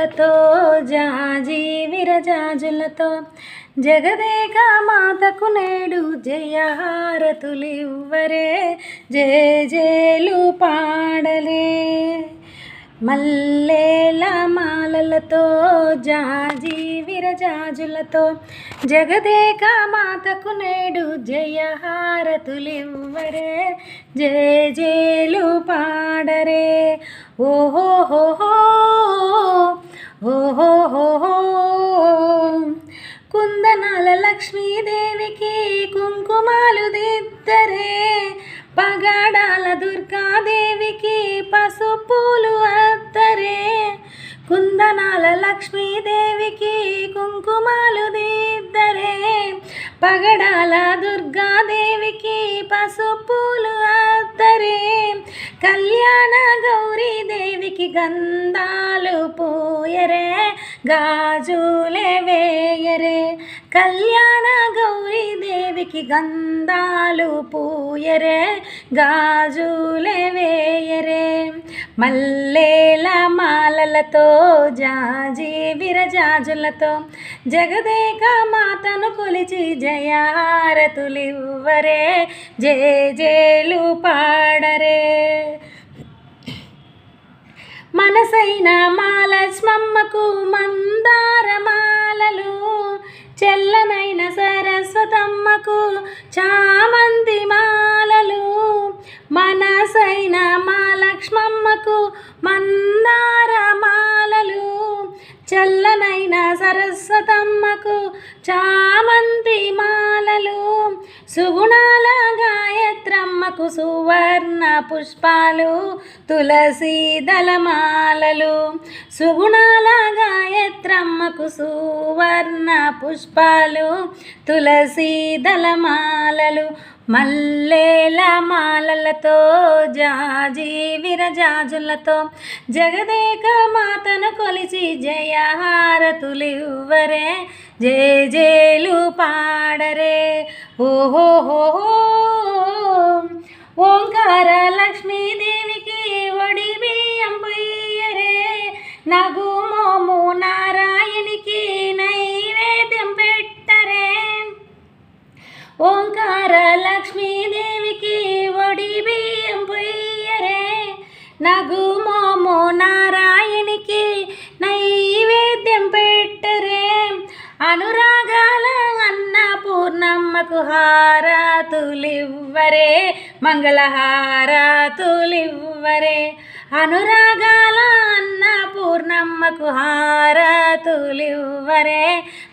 మాలలతో జాజి విరజాజులతో జగదేక మాతకు నేడు జయహారతులివ్వరే జేజేలు పాడలే. మల్లేల మాలలతో జాజి విరజాజులతో జగదేక మాతకు నేడు జయహారతులివ్వరే జేజేలు పాడరే. ఓహోహోహో ఓహోహోహో కుందనాల లక్ష్మీదేవికి కుంకుమాలు దిద్దరే, పగడాల దుర్గాదేవికి పసుపులు అద్దరే. కుందనాల లక్ష్మీదేవికి కుంకుమాలు దిద్దరే, పగడాల దుర్గాదేవికి పసుపులు అద్దరే. కళ్యాణ గౌరీదేవికి గంధాలు పూయరే, గాజులే వేయరే. కళ్యాణ గౌరీదేవికి గంధాలు పూయరే, గాజులే వేయరే. మల్లేల మాలలతో జాజి విరజాజులతో జగదేక మాతను కొలిచి జయహారతులివ్వరే జేజేలు పాడరే. మనసైన మాలక్ష్మమ్మకు మందార మాలలు, చెల్లనైన సరస్వతమ్మకు చామంతి మాలలు. మనసైన మాలక్ష్మమ్మకు మందార మాలలు, చల్లనైన సరస్వతమ్మకు చామంతి మాలలు. సుగుణాల గాయత్రమ్మకు సువర్ణ పుష్పాలు, తులసి దళమాలలు. సుగుణాల గాయత్రమ్మకు సువర్ణ పుష్పాలు, తులసి దళమాలలు. మల్లేల మాలలతో జాజి విరజాజులతో జగదేక మాతను కొలిచి జయహారతులివ్వరే జేజేలు పాడరే. ఓహోహోహో ఓంకార లక్ష్మీదేవికి ఒడి బియ్యం పొయ్యరే, నగుమోము నారాయణికి నైవేద్యం పెట్టరే. ఓంకార లక్ష్మీదేవికి ఒడి బియ్యం పొయ్యరే, నగుమోము నారాయణికి నైవేద్యం పెట్టరే. అనురాగాల అన్నపూర్ణమ్మకు హారతులివ్వరే, మంగళహారతులివ్వరే. అనురాగాల అన్నపూర్ణమ్మకు హారతులివ్వరే,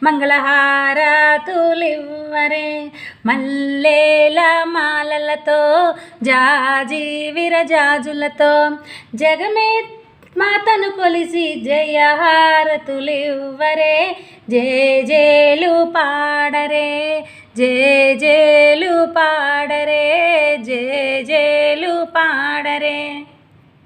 మంగళహారతులివ్వరే. మల్లేల మాలలతో జాజి విరజాజులతో జగమే మాతను కొలిసి జయహారతులివ్వరే జేజేలు పాడరే జేజేలు పాడరే జేజేలు పాడరే.